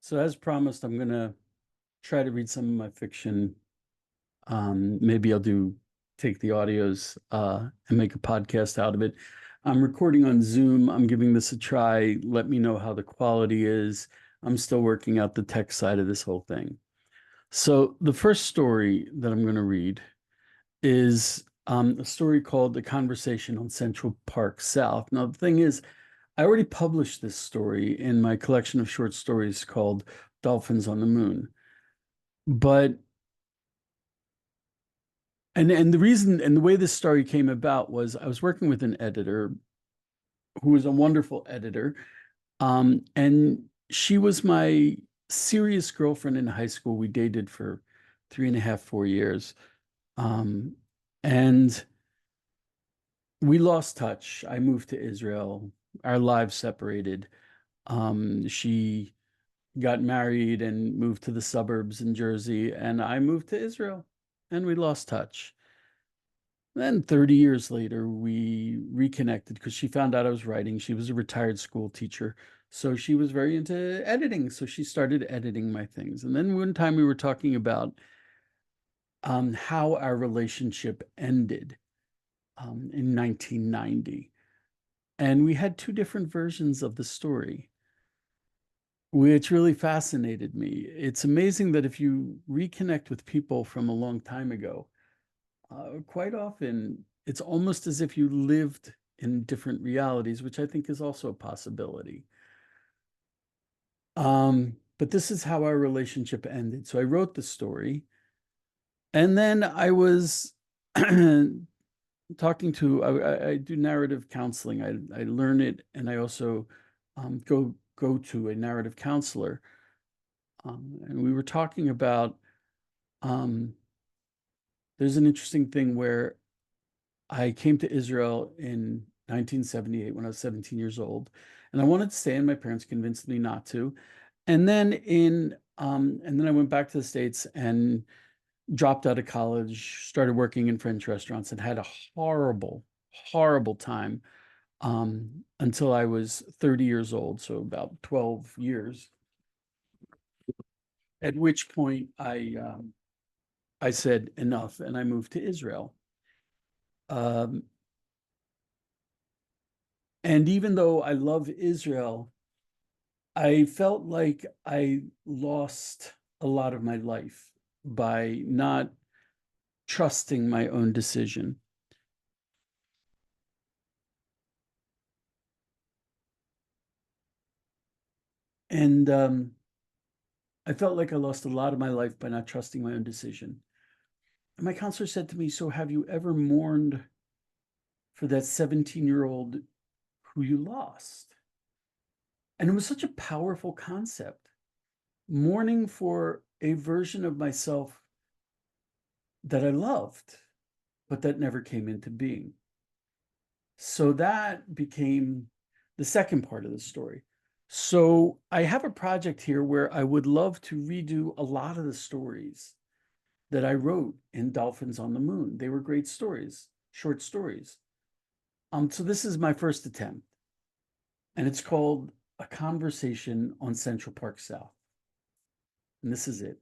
So as promised, I'm gonna try to read some of my fiction. Maybe I'll take the audios and make a podcast out of it. I'm recording on Zoom. I'm giving this a try. Let me know how the quality is. I'm still working out the tech side of this whole thing. So the first story that I'm going to read is a story called "The Conversation on Central Park South." Now, the thing is, I already published this story in my collection of short stories called Dolphins on the Moon. But and the reason and the way this story came about was I was working with an editor who was a wonderful editor. And she was my serious girlfriend in high school. We dated for 3.5, 4 years. Um, and we lost touch. I moved to Israel. Our lives separated. She got married and moved to the suburbs in Jersey, and I moved to Israel, and we lost touch. Then 30 years later, we reconnected because she found out I was writing. She was a retired school teacher, so she was very into editing. So she started editing my things. And then one time we were talking about how our relationship ended in 1990. And we had two different versions of the story, which really fascinated me. It's amazing that if you reconnect with people from a long time ago, quite often it's almost as if you lived in different realities, which I think is also a possibility. But this is how our relationship ended. So I wrote the story, and then I was talking to, I do narrative counseling. I learn it, and I also go to a narrative counselor. And we were talking about um, there's an interesting thing where I came to Israel in 1978 when I was 17 years old, and I wanted to stay, and my parents convinced me not to. And then I went back to the States and dropped out of college, started working in French restaurants, and had a horrible, horrible time until I was 30 years old, so about 12 years. At which point I said enough, and I moved to Israel. Um, and even though I love Israel, I felt like I lost a lot of my life by not trusting my own decision. And I felt like I lost a lot of my life by not trusting my own decision. And my counselor said to me, "So have you ever mourned for that 17-year-old who you lost?" And it was such a powerful concept. Mourning for a version of myself that I loved, but that never came into being. So that became the second part of the story. So I have a project here where I would love to redo a lot of the stories that I wrote in Dolphins on the Moon. They were great stories, short stories. So this is my first attempt, and it's called A Conversation on Central Park South. And this is it.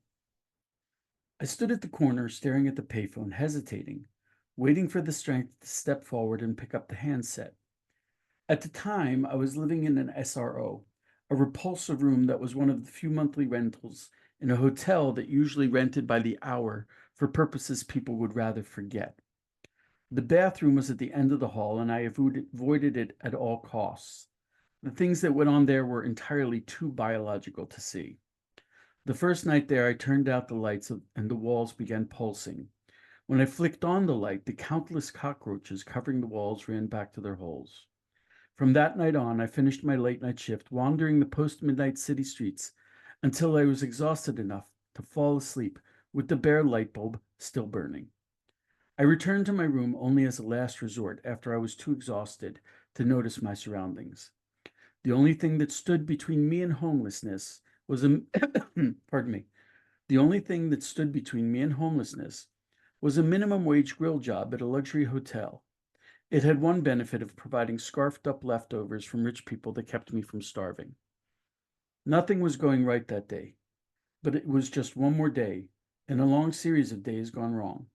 I stood at the corner staring at the payphone, hesitating, waiting for the strength to step forward and pick up the handset. At the time, I was living in an SRO, a repulsive room that was one of the few monthly rentals in a hotel that usually rented by the hour for purposes people would rather forget. The bathroom was at the end of the hall, and I avoided it at all costs. The things that went on there were entirely too biological to see. The first night there, I turned out the lights and the walls began pulsing. When I flicked on the light, the countless cockroaches covering the walls ran back to their holes. From that night on, I finished my late night shift, wandering the post-midnight city streets until I was exhausted enough to fall asleep with the bare light bulb still burning. I returned to my room only as a last resort after I was too exhausted to notice my surroundings. The only thing that stood between me and homelessness was a pardon me. The only thing that stood between me and homelessness was a minimum wage grill job at a luxury hotel. It had one benefit of providing scarfed up leftovers from rich people that kept me from starving. Nothing was going right that day, but it was just one more day in a long series of days gone wrong.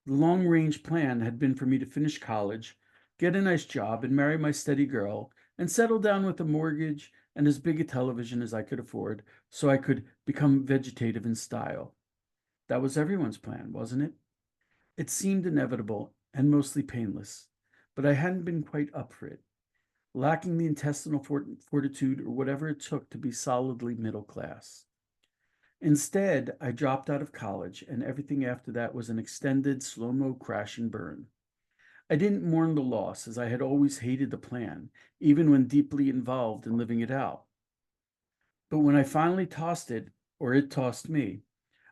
The long-range plan had been for me to finish college, get a nice job, and marry my steady girl, and settle down with a mortgage and as big a television as I could afford so I could become vegetative in style. That was everyone's plan, wasn't it? It seemed inevitable and mostly painless, but I hadn't been quite up for it, lacking the intestinal fortitude or whatever it took to be solidly middle class. Instead, I dropped out of college, and everything after that was an extended slow-mo crash and burn. I didn't mourn the loss, as I had always hated the plan, even when deeply involved in living it out. But when I finally tossed it, or it tossed me,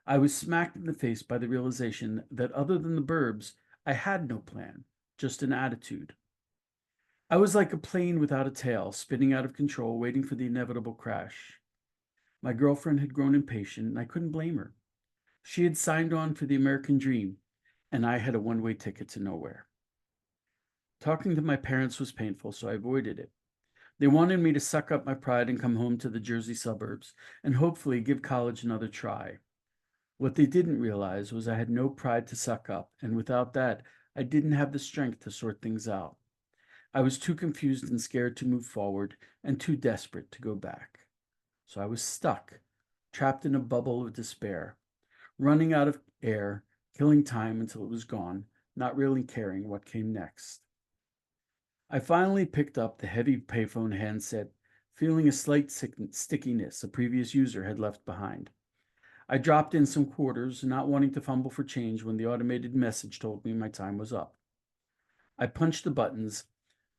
I was smacked in the face by the realization that other than the burbs, I had no plan, just an attitude. I was like a plane without a tail, spinning out of control, waiting for the inevitable crash. My girlfriend had grown impatient, and I couldn't blame her. She had signed on for the American dream, and I had a one-way ticket to nowhere. Talking to my parents was painful, so I avoided it. They wanted me to suck up my pride and come home to the Jersey suburbs and hopefully give college another try. What they didn't realize was I had no pride to suck up, and without that, I didn't have the strength to sort things out. I was too confused and scared to move forward and too desperate to go back. So I was stuck, trapped in a bubble of despair, running out of air, killing time until it was gone, not really caring what came next. I finally picked up the heavy payphone handset, feeling a slight stickiness a previous user had left behind. I dropped in some quarters, not wanting to fumble for change when the automated message told me my time was up. I punched the buttons,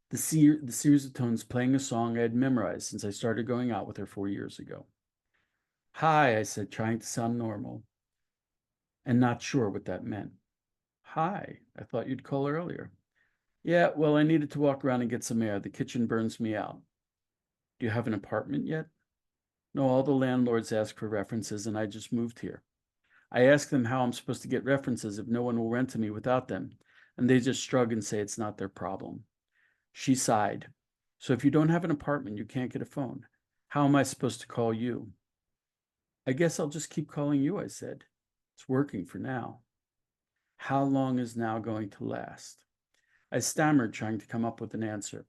the series of tones playing a song I had memorized since I started going out with her 4 years ago. Hi, I said, trying to sound normal, and not sure what that meant. Hi, I thought you'd call earlier. Yeah, well, I needed to walk around and get some air. The kitchen burns me out. Do you have an apartment yet? No, all the landlords ask for references, and I just moved here. I ask them how I'm supposed to get references if no one will rent to me without them, and they just shrug and say it's not their problem. She sighed. So if you don't have an apartment, you can't get a phone. How am I supposed to call you? I guess I'll just keep calling you, I said. It's working for now. How long is now going to last? I stammered, trying to come up with an answer.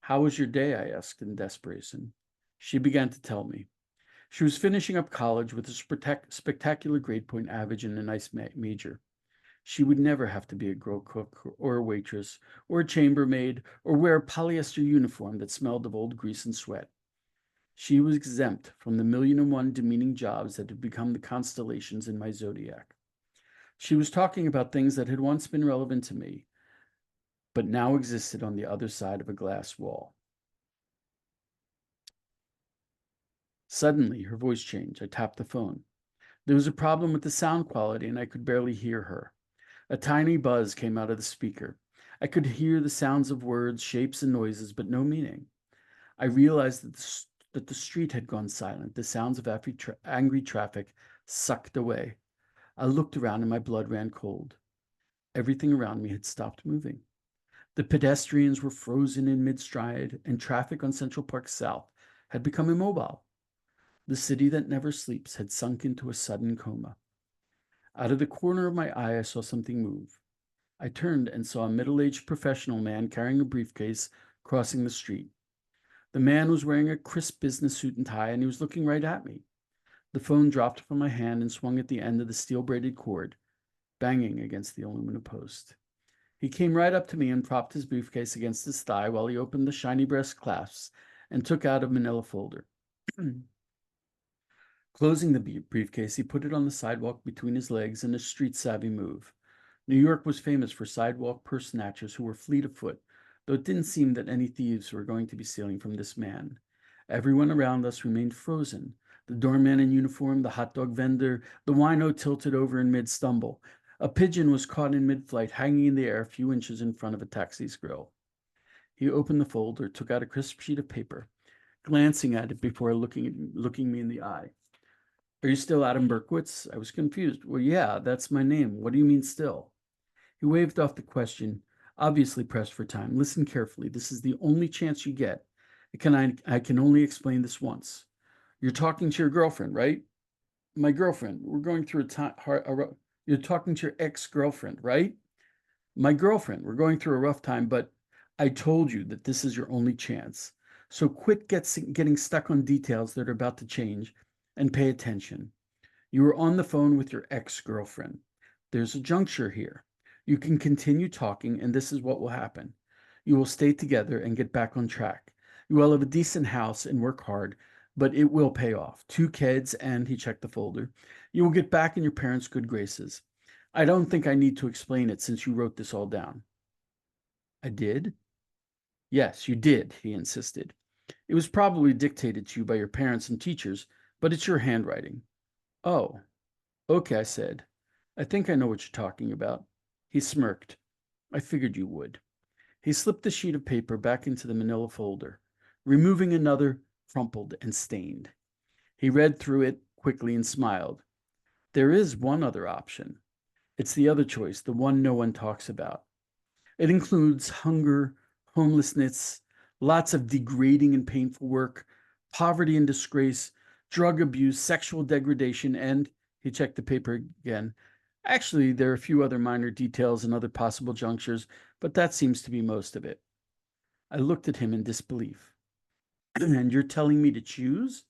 How was your day? I asked in desperation. She began to tell me. She was finishing up college with a spectacular grade point average and a nice major. She would never have to be a grill cook or a waitress or a chambermaid or wear a polyester uniform that smelled of old grease and sweat. She was exempt from the 1,000,001 demeaning jobs that had become the constellations in my zodiac. She was talking about things that had once been relevant to me, but now existed on the other side of a glass wall. Suddenly, her voice changed. I tapped the phone. There was a problem with the sound quality, and I could barely hear her. A tiny buzz came out of the speaker. I could hear the sounds of words, shapes, and noises, but no meaning. I realized that the street had gone silent, the sounds of angry traffic sucked away. I looked around and my blood ran cold. Everything around me had stopped moving. The pedestrians were frozen in mid-stride, and traffic on Central Park South had become immobile. The city that never sleeps had sunk into a sudden coma. Out of the corner of my eye, I saw something move. I turned and saw a middle-aged professional man carrying a briefcase crossing the street. The man was wearing a crisp business suit and tie, and he was looking right at me. The phone dropped from my hand and swung at the end of the steel-braided cord, banging against the aluminum post. He came right up to me and propped his briefcase against his thigh while he opened the shiny brass clasps and took out a manila folder. Closing the briefcase, he put it on the sidewalk between his legs in a street-savvy move. New York was famous for sidewalk purse snatchers who were fleet of foot, though it didn't seem that any thieves were going to be stealing from this man. Everyone around us remained frozen. The doorman in uniform, the hot dog vendor, the wino tilted over in mid-stumble. A pigeon was caught in mid-flight, hanging in the air a few inches in front of a taxi's grill. He opened the folder, took out a crisp sheet of paper, glancing at it before looking me in the eye. Are you still Adam Berkowitz? I was confused. Well, yeah, that's my name. What do you mean still? He waved off the question, obviously pressed for time. Listen carefully. This is the only chance you get. I can only explain this once. You're talking to your girlfriend, right? My girlfriend. We're going through a time. You're talking to your ex-girlfriend, right? My girlfriend. We're going through a rough time, but I told you that this is your only chance. So quit getting stuck on details that are about to change and pay attention. You were on the phone with your ex-girlfriend. There's a juncture here. You can continue talking, and this is what will happen. You will stay together and get back on track. You will have a decent house and work hard, but it will pay off. 2 kids, and he checked the folder. You will get back in your parents' good graces. I don't think I need to explain it since you wrote this all down. I did? Yes, you did, he insisted. It was probably dictated to you by your parents and teachers, but it's your handwriting. Oh, okay, I said. I think I know what you're talking about. He smirked. I figured you would. He slipped the sheet of paper back into the manila folder, removing another crumpled and stained. He read through it quickly and smiled. There is one other option. It's the other choice, the one no one talks about. It includes hunger, homelessness, lots of degrading and painful work, poverty and disgrace, drug abuse, sexual degradation, and he checked the paper again. Actually, there are a few other minor details and other possible junctures, but that seems to be most of it. I looked at him in disbelief. And you're telling me to choose?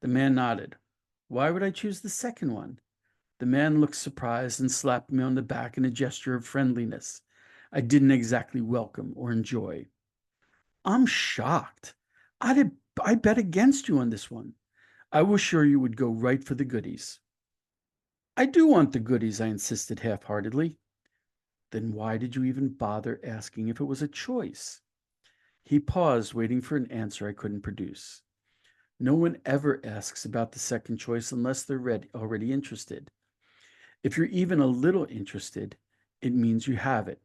The man nodded. Why would I choose the second one? The man looked surprised and slapped me on the back in a gesture of friendliness I didn't exactly welcome or enjoy. I'm shocked. I bet against you on this one. I was sure you would go right for the goodies. I do want the goodies, I insisted half-heartedly. Then why did you even bother asking if it was a choice? He paused, waiting for an answer I couldn't produce. No one ever asks about the second choice unless they're already interested. If you're even a little interested, it means you have it.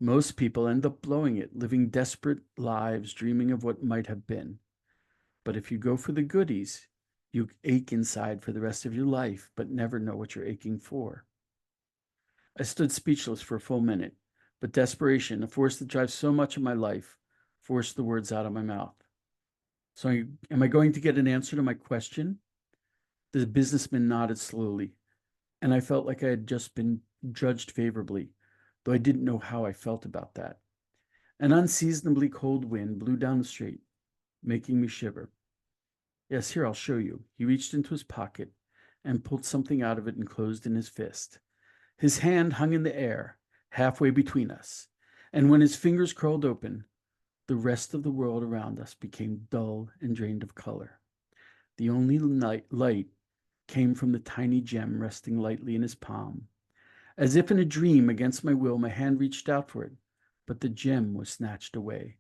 Most people end up blowing it, living desperate lives, dreaming of what might have been. But if you go for the goodies, you ache inside for the rest of your life, but never know what you're aching for. I stood speechless for a full minute, but desperation, a force that drives so much of my life, forced the words out of my mouth. So am I going to get an answer to my question? The businessman nodded slowly, and I felt like I had just been judged favorably, though I didn't know how I felt about that. An unseasonably cold wind blew down the street, making me shiver. Yes, here, I'll show you. He reached into his pocket and pulled something out of it enclosed in his fist. His hand hung in the air, halfway between us, and when his fingers curled open, the rest of the world around us became dull and drained of color. The only light came from the tiny gem resting lightly in his palm. As if in a dream, against my will, my hand reached out for it, but the gem was snatched away.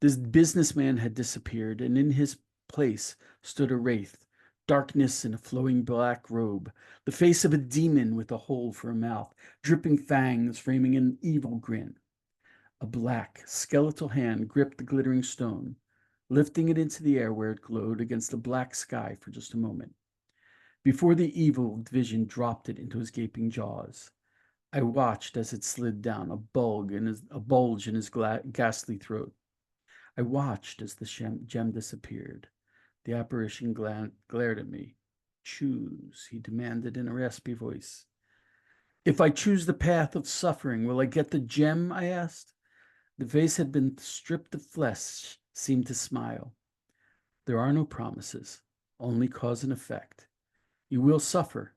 This businessman had disappeared, and in his place stood a wraith, darkness in a flowing black robe, the face of a demon with a hole for a mouth, dripping fangs framing an evil grin. A black, skeletal hand gripped the glittering stone, lifting it into the air where it glowed against the black sky for just a moment. Before the evil vision dropped it into his gaping jaws, I watched as it slid down, a bulge in his ghastly throat. I watched as the gem disappeared. The apparition glared at me. Choose, he demanded in a raspy voice. If I choose the path of suffering, will I get the gem? I asked. The face had been stripped of flesh, seemed to smile. There are no promises, only cause and effect. You will suffer.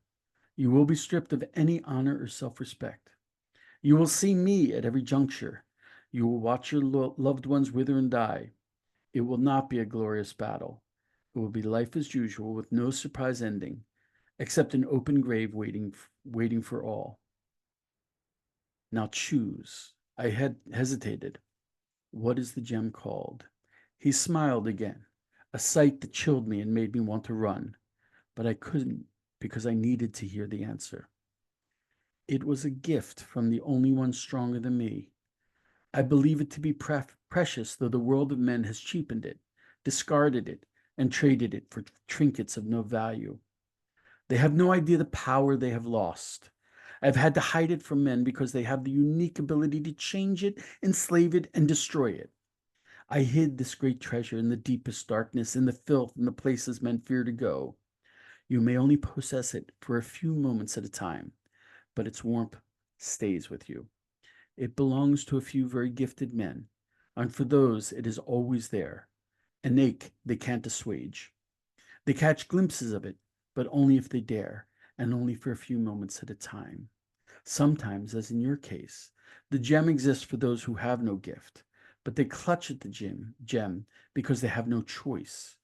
You will be stripped of any honor or self-respect. You will see me at every juncture. You will watch your loved ones wither and die. It will not be a glorious battle. It will be life as usual with no surprise ending, except an open grave waiting for all. Now choose. I had hesitated. What is the gem called? He smiled again, a sight that chilled me and made me want to run, but I couldn't because I needed to hear the answer. It was a gift from the only one stronger than me. I believe it to be precious, though the world of men has cheapened it, discarded it, and traded it for trinkets of no value. They have no idea the power they have lost. I've had to hide it from men because they have the unique ability to change it, enslave it, and destroy it. I hid this great treasure in the deepest darkness, in the filth, in the places men fear to go. You may only possess it for a few moments at a time, but its warmth stays with you. It belongs to a few very gifted men, and for those it is always there, an ache they can't assuage. They catch glimpses of it, but only if they dare, and only for a few moments at a time. Sometimes, as in your case, the gem exists for those who have no gift, but they clutch at the gem because they have no choice.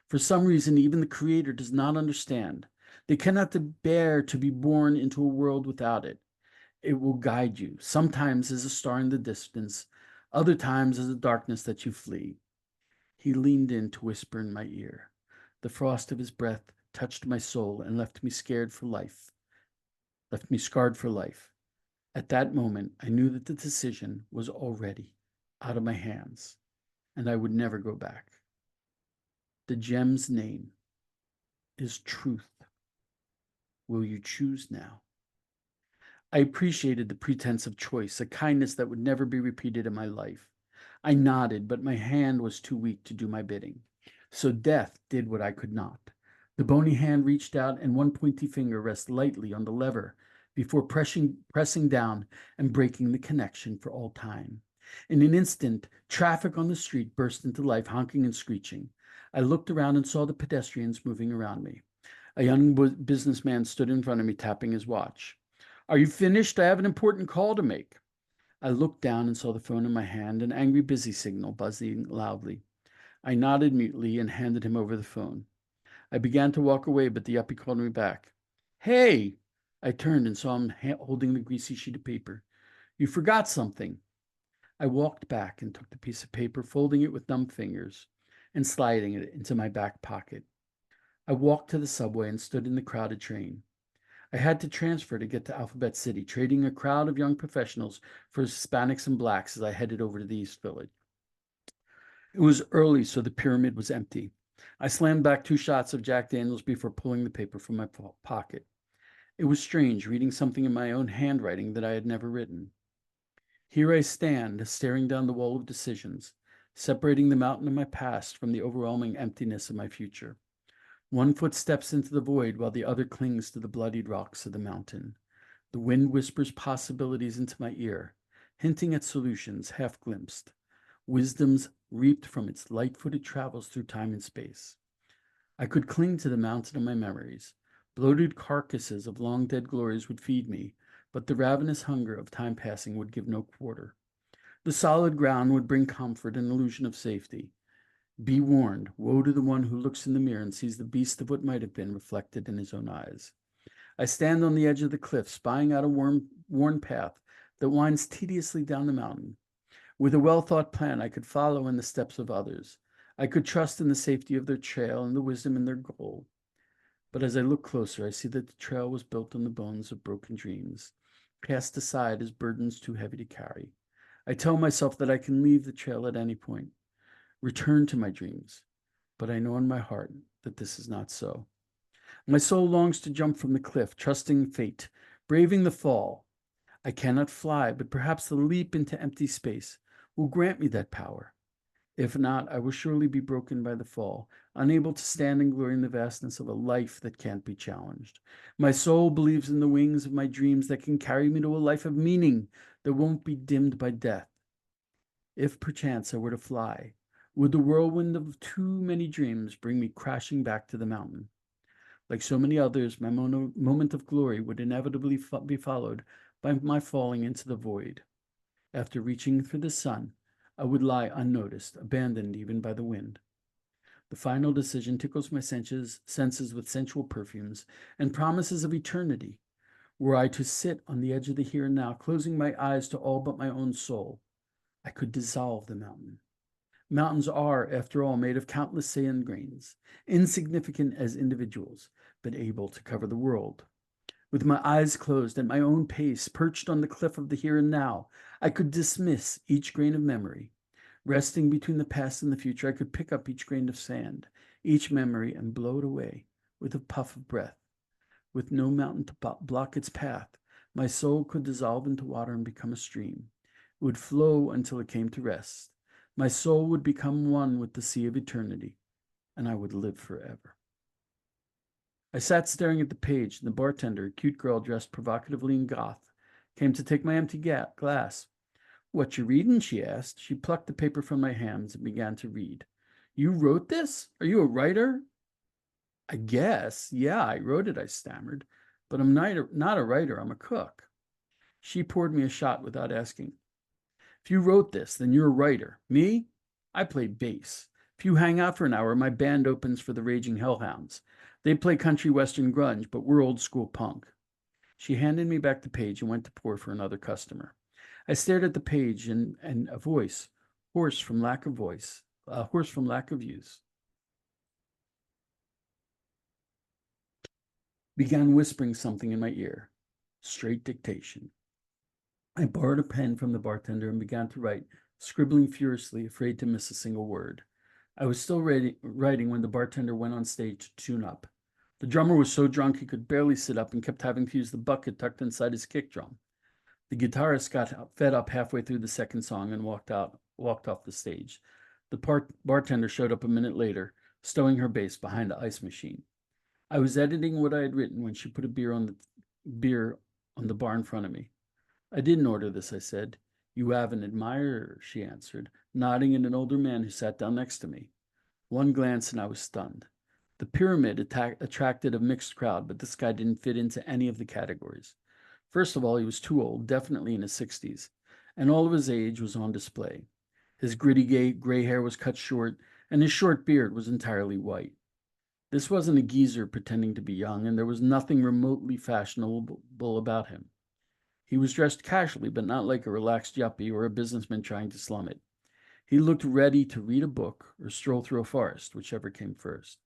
For some reason, even the Creator does not understand. They cannot bear to be born into a world without it. It will guide you, sometimes as a star in the distance, other times as a darkness that you flee. He leaned in to whisper in my ear. The frost of his breath touched my soul and left me scared for life, left me scarred for life. At that moment, I knew that the decision was already out of my hands, and I would never go back. The gem's name is truth. Will you choose now? I appreciated the pretense of choice, a kindness that would never be repeated in my life. I nodded, but my hand was too weak to do my bidding. So death did what I could not. The bony hand reached out, and one pointy finger rested lightly on the lever before pressing down and breaking the connection for all time. In an instant, traffic on the street burst into life, honking and screeching. I looked around and saw the pedestrians moving around me. A young businessman stood in front of me, tapping his watch. Are you finished? I have an important call to make. I looked down and saw the phone in my hand, an angry busy signal buzzing loudly. I nodded mutely and handed him over the phone. I began to walk away, but the yuppie called me back. Hey! I turned and saw him holding the greasy sheet of paper. You forgot something. I walked back and took the piece of paper, folding it with numb fingers and sliding it into my back pocket. I walked to the subway and stood in the crowded train. I had to transfer to get to Alphabet City, trading a crowd of young professionals for Hispanics and blacks as I headed over to the East Village. It was early, so the pyramid was empty. I slammed back 2 shots of Jack Daniels before pulling the paper from my pocket. It was strange reading something in my own handwriting that I had never written. Here I stand, staring down the wall of decisions, separating the mountain of my past from the overwhelming emptiness of my future. One foot steps into the void while the other clings to the bloodied rocks of the mountain. The wind whispers possibilities into my ear, hinting at solutions half glimpsed, wisdoms reaped from its light-footed travels through time and space. I could cling to the mountain of my memories. Bloated carcasses of long-dead glories would feed me, but the ravenous hunger of time passing would give no quarter. The solid ground would bring comfort and illusion of safety. Be warned, woe to the one who looks in the mirror and sees the beast of what might have been reflected in his own eyes. I stand on the edge of the cliff, spying out a worn path that winds tediously down the mountain. With a well-thought plan, I could follow in the steps of others. I could trust in the safety of their trail and the wisdom in their goal. But as I look closer, I see that the trail was built on the bones of broken dreams, cast aside as burdens too heavy to carry. I tell myself that I can leave the trail at any point, return to my dreams, but I know in my heart that this is not so. My soul longs to jump from the cliff, trusting fate, braving the fall. I cannot fly, but perhaps the leap into empty space will grant me that power. If not, I will surely be broken by the fall, unable to stand and glory in the vastness of a life that can't be challenged. My soul believes in the wings of my dreams that can carry me to a life of meaning that won't be dimmed by death. If perchance I were to fly, would the whirlwind of too many dreams bring me crashing back to the mountain? Like so many others, my moment of glory would inevitably be followed by my falling into the void. After reaching for the sun, I would lie unnoticed, abandoned even by the wind. The final decision tickles my senses with sensual perfumes and promises of eternity. Were I to sit on the edge of the here and now, closing my eyes to all but my own soul, I could dissolve the mountain. Mountains are, after all, made of countless sand grains, insignificant as individuals, but able to cover the world. With my eyes closed at my own pace, perched on the cliff of the here and now, I could dismiss each grain of memory. Resting between the past and the future, I could pick up each grain of sand, each memory, and blow it away with a puff of breath. With no mountain to block its path, my soul could dissolve into water and become a stream. It would flow until it came to rest. My soul would become one with the sea of eternity, and I would live forever. I sat staring at the page, and the bartender, a cute girl dressed provocatively in goth, came to take my empty glass. "What you readin'?" she asked. She plucked the paper from my hands and began to read. "You wrote this? Are you a writer?" "I guess. Yeah, I wrote it," I stammered. "But I'm not a writer. I'm a cook." She poured me a shot without asking. "If you wrote this, then you're a writer. Me? I play bass. If you hang out for an hour, my band opens for the Raging Hellhounds. They play country western grunge, but we're old school punk." She handed me back the page and went to pour for another customer. I stared at the page and a voice, hoarse from lack of use, began whispering something in my ear. Straight dictation. I borrowed a pen from the bartender and began to write, scribbling furiously, afraid to miss a single word. I was still writing when the bartender went on stage to tune up. The drummer was so drunk he could barely sit up and kept having to use the bucket tucked inside his kick drum. The guitarist got fed up halfway through the second song and walked off the stage. The bartender showed up a minute later, stowing her bass behind the ice machine. I was editing what I had written when she put a beer on the bar in front of me. "I didn't order this," I said. "You have an admirer," she answered, nodding at an older man who sat down next to me. One glance and I was stunned. The pyramid attracted a mixed crowd, but this guy didn't fit into any of the categories. First of all, he was too old, definitely in his 60s, and all of his age was on display. His gritty gray hair was cut short, and his short beard was entirely white. This wasn't a geezer pretending to be young, and there was nothing remotely fashionable about him. He was dressed casually, but not like a relaxed yuppie or a businessman trying to slum it. He looked ready to read a book or stroll through a forest, whichever came first.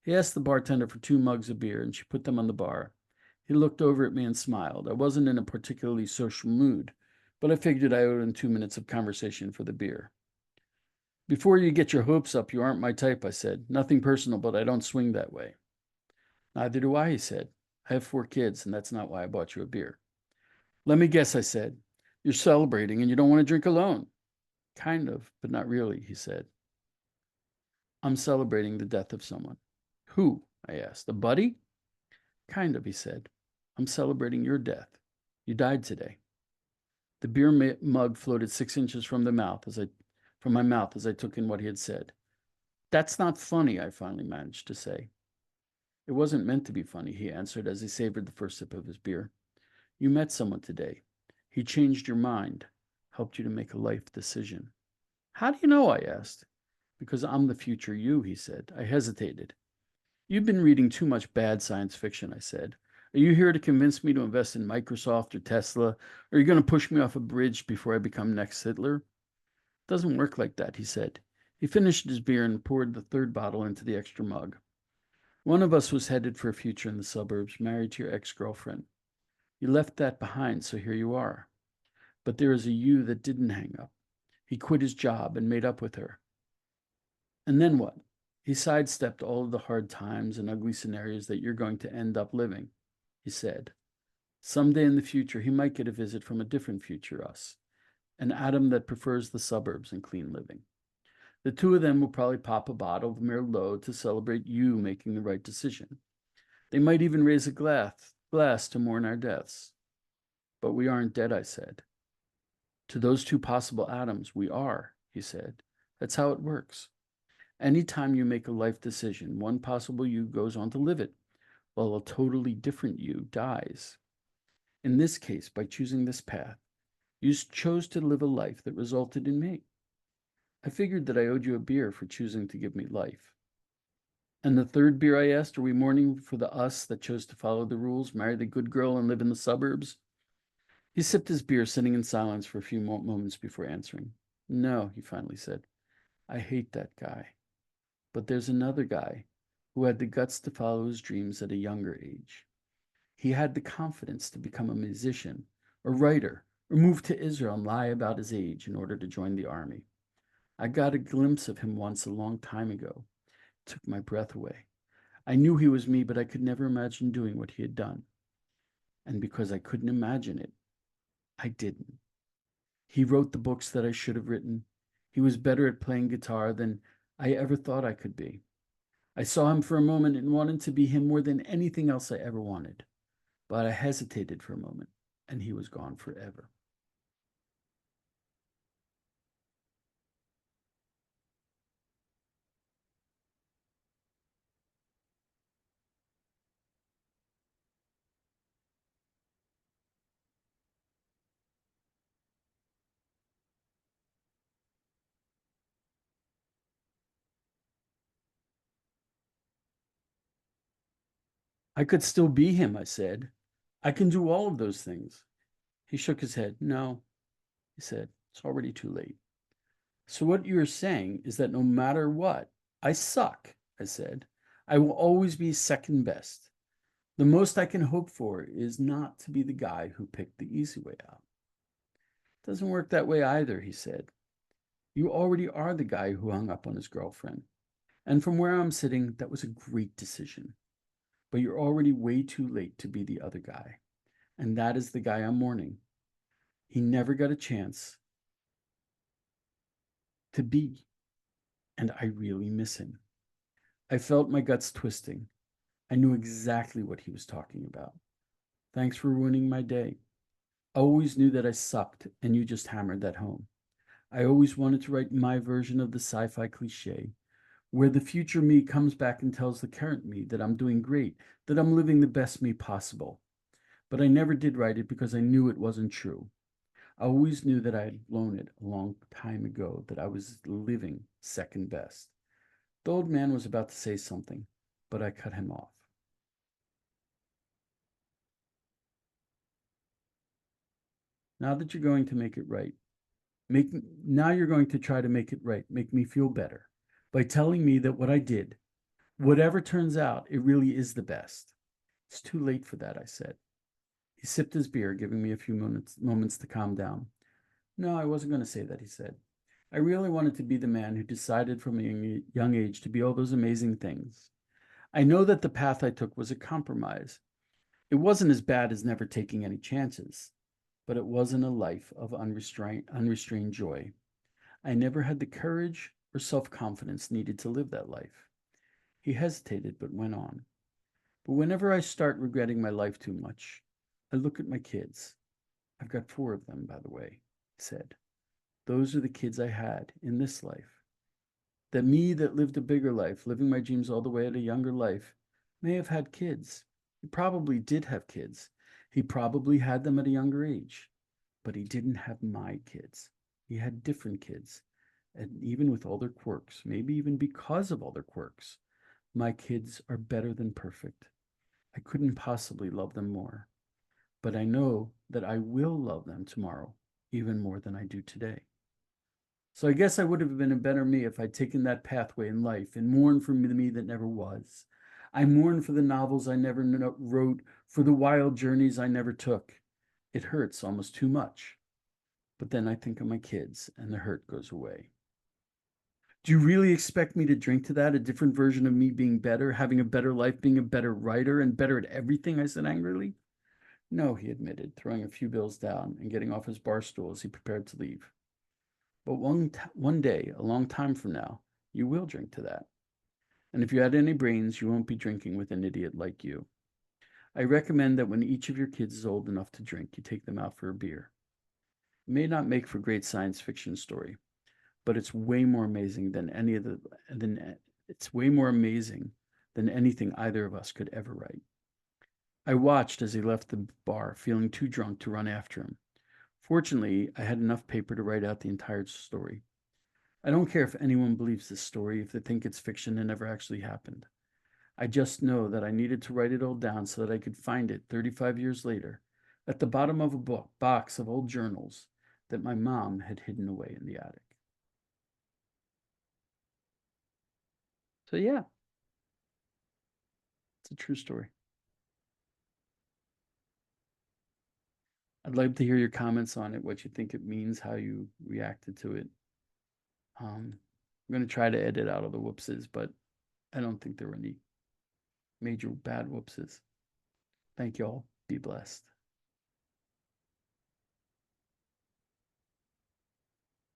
He asked the bartender for 2 mugs of beer, and she put them on the bar. He looked over at me and smiled. I wasn't in a particularly social mood, but I figured I owed him 2 minutes of conversation for the beer. "Before you get your hopes up, you aren't my type," I said. "Nothing personal, but I don't swing that way." "Neither do I," he said. "I have 4 kids, and that's not why I bought you a beer." "Let me guess," I said. "You're celebrating and you don't want to drink alone." "Kind of, but not really," he said. "I'm celebrating the death of someone." "Who?" I asked. "A buddy?" "Kind of," he said. "I'm celebrating your death. You died today." The beer mug floated 6 inches from my mouth as I took in what he had said. "That's not funny," I finally managed to say. "It wasn't meant to be funny," he answered as he savored the first sip of his beer. "You met someone today. He changed your mind, helped you to make a life decision." "How do you know?" I asked. "Because I'm the future you," he said. I hesitated. "You've been reading too much bad science fiction," I said. "Are you here to convince me to invest in Microsoft or Tesla? Or are you going to push me off a bridge before I become next Hitler?" "It doesn't work like that," he said. He finished his beer and poured the 3rd bottle into the extra mug. "One of us was headed for a future in the suburbs, married to your ex-girlfriend. You left that behind, so here you are. But there is a you that didn't hang up. He quit his job and made up with her. And then what? He sidestepped all of the hard times and ugly scenarios that you're going to end up living," he said. "Someday in the future, he might get a visit from a different future us, an Adam that prefers the suburbs and clean living. The 2 of them will probably pop a bottle of Merlot to celebrate you making the right decision. They might even raise a glass to mourn our deaths. But we aren't dead," I said. "To those 2 possible Adams, we are," he said. "That's how it works. Anytime you make a life decision, one possible you goes on to live it, while a totally different you dies. In this case, by choosing this path, you chose to live a life that resulted in me. I figured that I owed you a beer for choosing to give me life." "And the 3rd beer?" I asked. "Are we mourning for the us that chose to follow the rules, marry the good girl, and live in the suburbs?" He sipped his beer, sitting in silence for a few moments before answering. "No," he finally said. "I hate that guy. But there's another guy who had the guts to follow his dreams at a younger age. He had the confidence to become a musician, a writer, or move to Israel and lie about his age in order to join the army. I got a glimpse of him once a long time ago. It took my breath away. I knew he was me, but I could never imagine doing what he had done. And because I couldn't imagine it, I didn't. He wrote the books that I should have written. He was better at playing guitar than I ever thought I could be. I saw him for a moment and wanted to be him more than anything else I ever wanted. But I hesitated for a moment, and he was gone forever. I could still be him, I said. I can do all of those things. He shook his head. No, he said, it's already too late. So what you're saying is that no matter what, I suck, I said. I will always be second best. The most I can hope for is not to be the guy who picked the easy way out. It doesn't work that way either, he said. You already are the guy who hung up on his girlfriend. And from where I'm sitting, that was a great decision. But you're already way too late to be the other guy. And that is the guy I'm mourning. He never got a chance to be. And I really miss him. I felt my guts twisting. I knew exactly what he was talking about. Thanks for ruining my day. I always knew that I sucked, and you just hammered that home. I always wanted to write my version of the sci-fi cliche, where the future me comes back and tells the current me that I'm doing great, that I'm living the best me possible. But I never did write it because I knew it wasn't true. I always knew that I had blown it a long time ago, that I was living second best. The old man was about to say something, but I cut him off. Now that you're going to make it right, now you're going to try to make it right, make me feel better by telling me that what I did, whatever turns out, it really is the best. It's too late for that, I said. He sipped his beer, giving me a few moments to calm down. No, I wasn't going to say that, he said. I really wanted to be the man who decided from a young age to be all those amazing things. I know that the path I took was a compromise. It wasn't as bad as never taking any chances, but it wasn't a life of unrestrained joy. I never had the courage or self-confidence needed to live that life. He hesitated, but went on. But whenever I start regretting my life too much, I look at my kids. I've got 4 of them, by the way, he said. Those are the kids I had in this life. That me that lived a bigger life, living my dreams all the way at a younger life, may have had kids. He probably did have kids. He probably had them at a younger age. But he didn't have my kids. He had different kids. And even with all their quirks, maybe even because of all their quirks, my kids are better than perfect. I couldn't possibly love them more. But I know that I will love them tomorrow, even more than I do today. So I guess I would have been a better me if I'd taken that pathway in life and mourned for the me that never was. I mourn for the novels I never wrote, for the wild journeys I never took. It hurts almost too much. But then I think of my kids and the hurt goes away. Do you really expect me to drink to that? A different version of me being better, having a better life, being a better writer, and better at everything? I said angrily. No, he admitted, throwing a few bills down and getting off his bar stool as he prepared to leave. But one day, a long time from now, you will drink to that. And if you had any brains, you won't be drinking with an idiot like you. I recommend that when each of your kids is old enough to drink, you take them out for a beer. It may not make for a great science fiction story, but it's way more amazing than it's way more amazing than anything either of us could ever write. I watched as he left the bar, feeling too drunk to run after him. Fortunately, I had enough paper to write out the entire story. I don't care if anyone believes this story, if they think it's fiction and never actually happened. I just know that I needed to write it all down so that I could find it 35 years later at the bottom of a box of old journals that my mom had hidden away in the attic. So yeah, it's a true story. I'd like to hear your comments on it, what you think it means, how you reacted to it. I'm going to try to edit out all the whoopses, but I don't think there were any major bad whoopses. Thank you all. Be blessed.